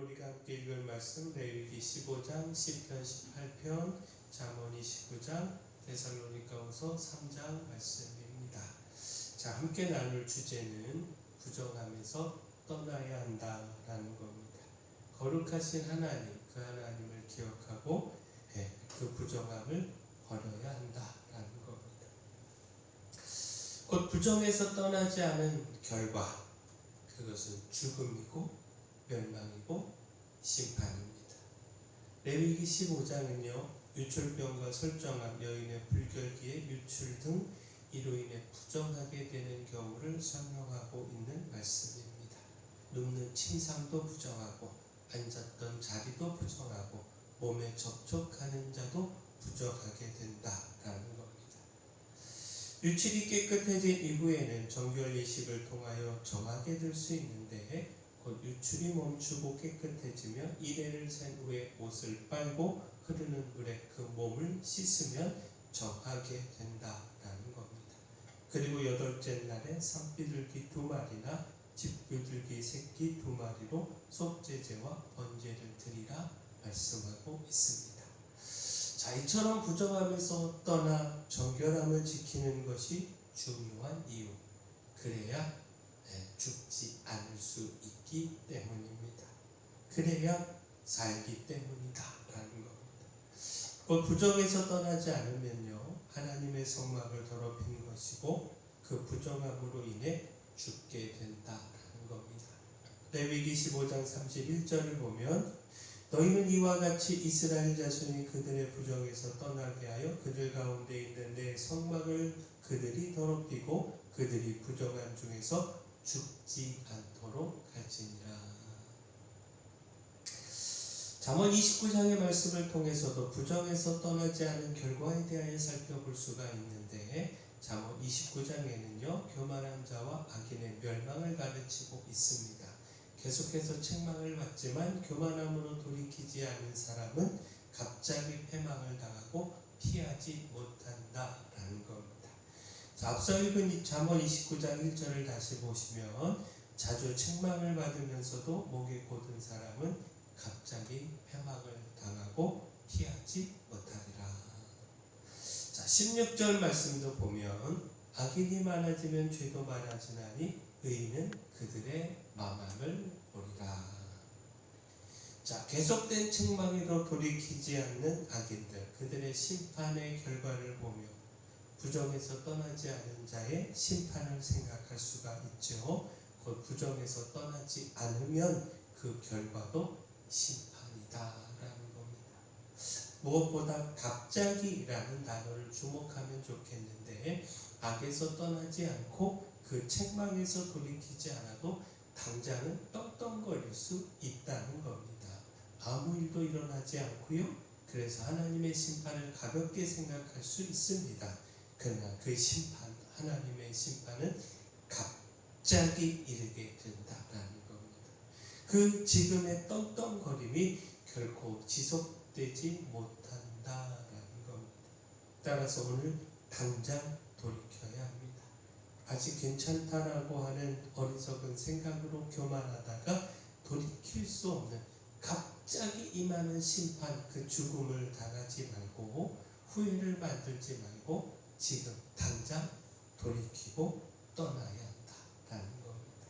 우리가 함께 읽을 말씀 레위기 15장, 시편 18편, 잠언 29장, 데살로니가후서 3장 말씀입니다. 자, 함께 나눌 주제는 부정함에서 떠나야 한다라는 겁니다. 거룩하신 하나님, 그 하나님을 기억하고 그 부정함을 버려야 한다라는 겁니다. 곧 부정에서 떠나지 않은 결과, 그것은 죽음이고 멸망이고 심판입니다. 레위기 15장은요, 유출병과 설정함, 여인의 불결기에 유출 등 이로 인해 부정하게 되는 경우를 설명하고 있는 말씀입니다. 눕는 침상도 부정하고 앉았던 자리도 부정하고 몸에 접촉하는 자도 부정하게 된다라는 겁니다. 유출이 깨끗해진 이후에는 정결 예식을 통하여 정하게 될 수 있는데, 곧 유출이 멈추고 깨끗해지면 이레를 센 후에 옷을 빨고 흐르는 물에 그 몸을 씻으면 정하게 된다라는 겁니다. 그리고 8째 날에 산비둘기 2마리나 집비둘기 새끼 2마리로 속죄제와 번제를 드리라 말씀하고 있습니다. 자, 이처럼 부정함에서 떠나 정결함을 지키는 것이 중요한 이유, 그래야 죽지 않을 수 있기 때문입니다. 그래야 살기 때문이다 라는 겁니다. 곧 부정에서 떠나지 않으면요, 하나님의 성막을 더럽힌 것이고 그 부정함으로 인해 죽게 된다라는 겁니다. 레위기 15장 31절을 보면, 너희는 이와 같이 이스라엘 자손이 그들의 부정에서 떠나게 하여 그들 가운데 있는 내 성막을 그들이 더럽히고 그들이 부정한 중에서 죽지 않도록 할지니라. 잠언 29장의 말씀을 통해서도 부정에서 떠나지 않은 결과에 대하여 살펴볼 수가 있는데, 잠언 29장에는요 교만한 자와 악인의 멸망을 가르치고 있습니다. 계속해서 책망을 받지만 교만함으로 돌이키지 않은 사람은 갑자기 패망을 당하고 피하지 못한다라는 겁니다. 자, 앞서 읽은 잠언 29장 1절을 다시 보시면, 자주 책망을 받으면서도 목이 곧은 사람은 갑자기 패망을 당하고 피하지 못하리라. 자, 16절 말씀도 보면, 악인이 많아지면 죄도 많아지나니 의인은 그들의 망함을 보리라. 자, 계속된 책망으로 돌이키지 않는 악인들, 그들의 심판의 결과를 보며 부정에서 떠나지 않은 자의 심판을 생각할 수가 있죠. 곧 부정에서 떠나지 않으면 그 결과도 심판이다라는 겁니다. 무엇보다 갑자기라는 단어를 주목하면 좋겠는데, 악에서 떠나지 않고 그 책망에서 돌이키지 않아도 당장은 떵떵거릴 수 있다는 겁니다. 아무 일도 일어나지 않고요, 그래서 하나님의 심판을 가볍게 생각할 수 있습니다. 그러나 그 심판, 하나님의 심판은 갑자기 이르게 된다라는 겁니다. 그 지금의 떵떵거림이 결코 지속되지 못한다라는 겁니다. 따라서 오늘 당장 돌이켜야 합니다. 아직 괜찮다라고 하는 어리석은 생각으로 교만하다가 돌이킬 수 없는 갑자기 임하는 심판, 그 죽음을 당하지 말고 후회를 만들지 말고 지금 당장 돌이키고 떠나야 한다라는 겁니다.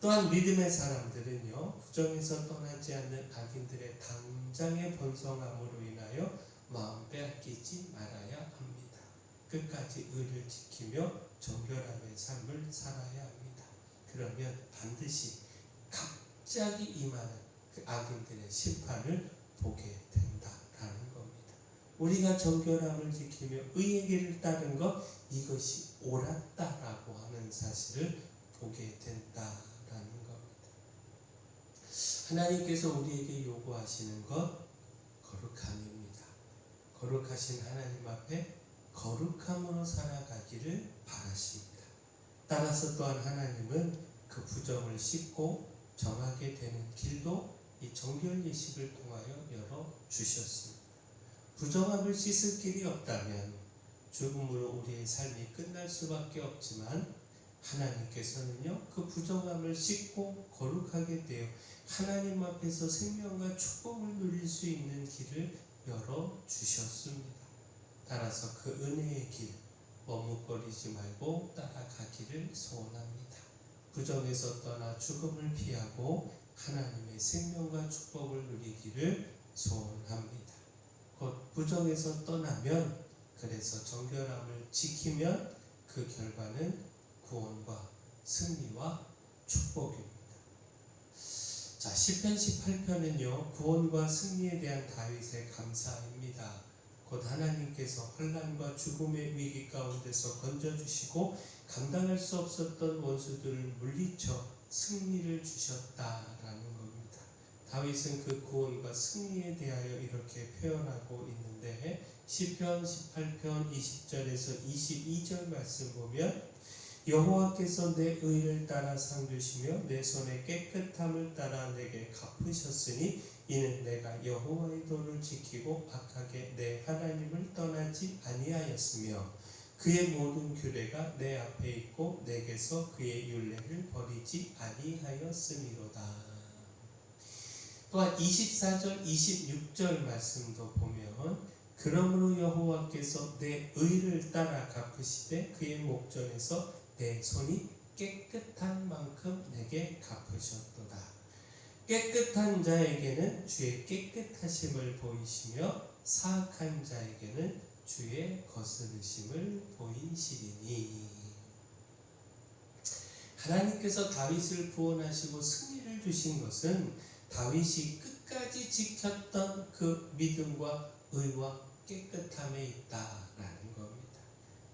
또한 믿음의 사람들은요, 부정에서 떠나지 않는 악인들의 당장의 번성함으로 인하여 마음 빼앗기지 말아야 합니다. 끝까지 의를 지키며 정결함의 삶을 살아야 합니다. 그러면 반드시 갑자기 임하는 그 악인들의 심판을 보게 된다라는 겁니다. 우리가 정결함을 지키며 의의 길을 따른 것, 이것이 옳았다라고 하는 사실을 보게 된다라는 겁니다. 하나님께서 우리에게 요구하시는 것, 거룩함입니다. 거룩하신 하나님 앞에 거룩함으로 살아가기를 바라십니다. 따라서 또한 하나님은 그 부정을 씻고 정하게 되는 길도 이 정결 예식을 통하여 열어주셨습니다. 부정함을 씻을 길이 없다면 죽음으로 우리의 삶이 끝날 수밖에 없지만, 하나님께서는요 그 부정함을 씻고 거룩하게 되어 하나님 앞에서 생명과 축복을 누릴 수 있는 길을 열어 주셨습니다. 따라서 그 은혜의 길 머뭇거리지 말고 따라가기를 소원합니다. 부정에서 떠나 죽음을 피하고 하나님의 생명과 축복을 누리기를 소원합니다. 곧 부정에서 떠나면 그래서 정결함을 지키면 그 결과는 구원과 승리와 축복입니다. 자, 시편 18편은요 구원과 승리에 대한 다윗의 감사입니다. 곧 하나님께서 환난과 죽음의 위기 가운데서 건져주시고 감당할 수 없었던 원수들을 물리쳐 승리를 주셨다라는 겁니다. 다윗은 그 구원과 승리에 대하여 이렇게 표현하고 있는데 시편 18편 20절에서 22절 말씀 보면 여호와께서 내 의를 따라 상 주시며 내 손의 깨끗함을 따라 내게 갚으셨으니 이는 내가 여호와의 도를 지키고 악하게 내 하나님을 떠나지 아니하였으며 그의 모든 규례가 내 앞에 있고 내게서 그의 율례를 버리지 아니하였음이로다. 또한 24절 26절 말씀도 보면 그러므로 여호와께서 내 의를 따라 갚으시되 그의 목전에서 내 손이 깨끗한 만큼 내게 갚으셨도다. 깨끗한 자에게는 주의 깨끗하심을 보이시며 사악한 자에게는 주의 거스르심을 보이시리니. 하나님께서 다윗을 구원하시고 승리를 주신 것은 다윗이 끝까지 지켰던 그 믿음과 의와 깨끗함에 있다라는 겁니다.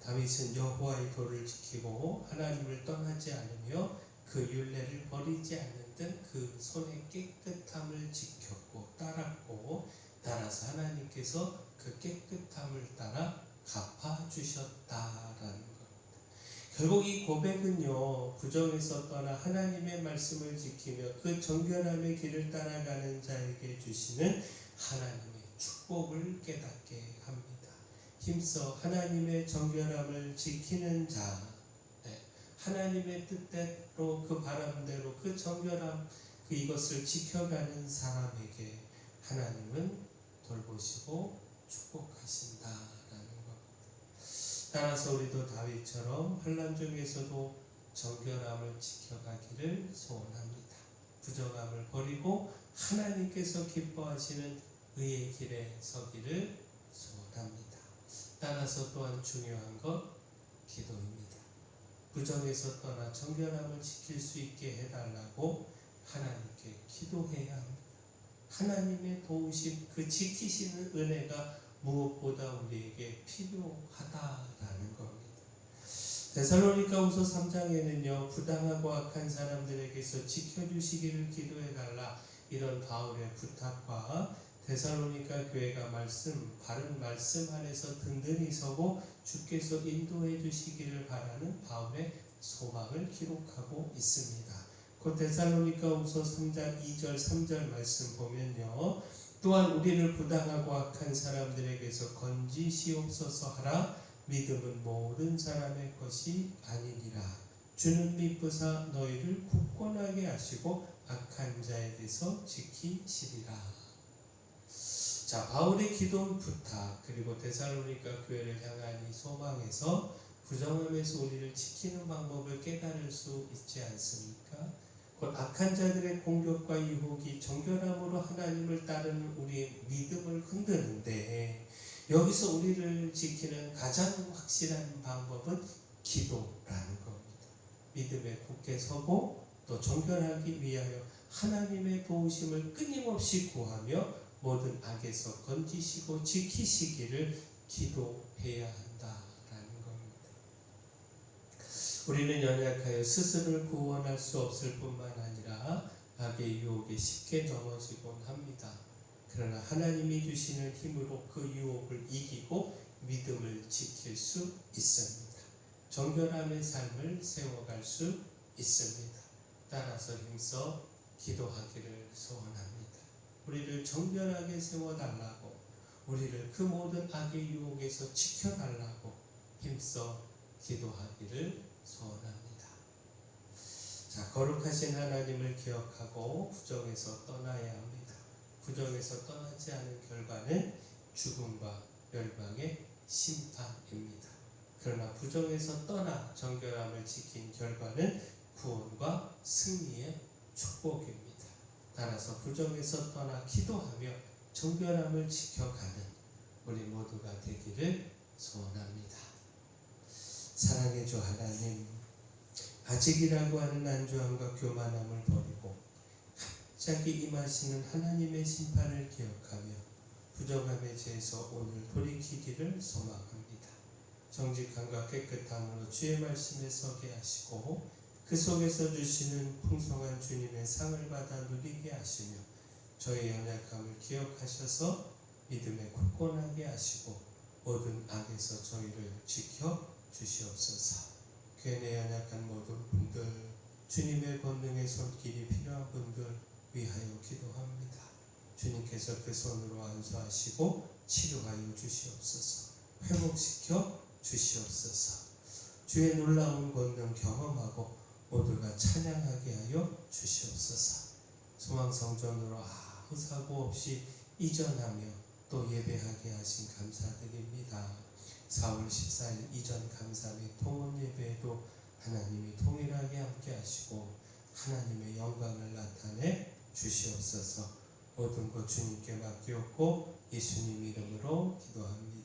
다윗은 여호와의 도를 지키고 하나님을 떠나지 않으며 그 율례를 버리지 않는 등 그 손의 깨끗함을 지켰고 따랐고 따라서 하나님께서 그 깨끗함을 따라 갚아주셨다라는 겁니다. 결국 이 고백은요 부정에서 떠나 하나님의 말씀을 지키며 그 정결함의 길을 따라가는 자에게 주시는 하나님의 축복을 깨닫게 합니다. 힘써 하나님의 정결함을 지키는 자, 하나님의 뜻대로 그 바람대로 그 정결함 이것을 지켜가는 사람에게 하나님은 돌보시고 축복하신다라는 겁니다. 따라서 우리도 다윗처럼 환난 중에서도 정결함을 지켜가기를 소원합니다. 부정함을 버리고 하나님께서 기뻐하시는 의의 길에 서기를 소원합니다. 따라서 또한 중요한 것 기도입니다. 부정에서 떠나 정결함을 지킬 수 있게 해달라고 하나님께 기도해야 합니다. 하나님의 도우심, 그 지키시는 은혜가 무엇보다 우리에게 필요하다라는 겁니다. 데살로니가후서 3장에는요 부당하고 악한 사람들에게서 지켜주시기를 기도해달라 이런 바울의 부탁과 데살로니가 교회가 바른 말씀 안에서 든든히 서고 주께서 인도해 주시기를 바라는 바울의 소망을 기록하고 있습니다. 그 데살로니가후서 3장 2절 3절 말씀 보면요 또한 우리를 부당하고 악한 사람들에게서 건지시옵소서 하라. 믿음은 모든 사람의 것이 아니니라. 주는 미쁘사 너희를 굳건하게 하시고 악한 자에게서 지키시리라. 자, 바울의 기도 부탁 그리고 데살로니가 교회를 향한 이 소망에서 부정함에서 우리를 지키는 방법을 깨달을 수 있지 않습니까? 곧 악한 자들의 공격과 유혹이 정결함으로 하나님을 따르는 우리의 믿음을 흔드는데 여기서 우리를 지키는 가장 확실한 방법은 기도라는 겁니다. 믿음에 굳게 서고 또 정결하기 위하여 하나님의 도우심을 끊임없이 구하며 모든 악에서 건지시고 지키시기를 기도해야 한다라는 겁니다. 우리는 연약하여 스스로를 구원할 수 없을 뿐만 아니라 악의 유혹에 쉽게 넘어지곤 합니다. 그러나 하나님이 주시는 힘으로 그 유혹을 이기고 믿음을 지킬 수 있습니다. 정결함의 삶을 세워갈 수 있습니다. 따라서 힘써 기도하기를 소원합니다. 우리를 정결하게 세워달라고 우리를 그 모든 악의 유혹에서 지켜달라고 힘써 기도하기를 소원합니다. 자, 거룩하신 하나님을 기억하고 부정에서 떠나야 합니다. 부정에서 떠나지 않은 결과는 죽음과 멸망의 심판입니다. 그러나 부정에서 떠나 정결함을 지킨 결과는 구원과 승리의 축복입니다. 따라서 부정에서 떠나 기도하며 정결함을 지켜가는 우리 모두가 되기를 소원합니다. 사랑의 주 하나님, 아직이라고 하는 안주함과 교만함을 버리고 갑자기 임하시는 하나님의 심판을 기억하며 부정함의 죄에서 오늘 돌이키기를 소망합니다. 정직함과 깨끗함으로 주의 말씀에 서게 하시고 그 속에서 주시는 풍성한 주님의 상을 받아 누리게 하시며 저의 연약함을 기억하셔서 믿음에 굳건하게 하시고 모든 악에서 저희를 지켜 주시옵소서. 교회 연약한 모든 분들, 주님의 권능의 손길이 필요한 분들 위하여 기도합니다. 주님께서 그 손으로 안수하시고 치료하여 주시옵소서. 회복시켜 주시옵소서. 주의 놀라운 권능 경험하고 모두가 찬양하게 하여 주시옵소서. 소망성전으로 아무 사고 없이 이전하며 또 예배하게 하신 감사드립니다. 4월 14일 이전 감사의 통원 예배에도 하나님이 동일하게 함께 하시고 하나님의 영광을 나타내 주시옵소서. 모든 것 주님께 맡기옵고 예수님 이름으로 기도합니다.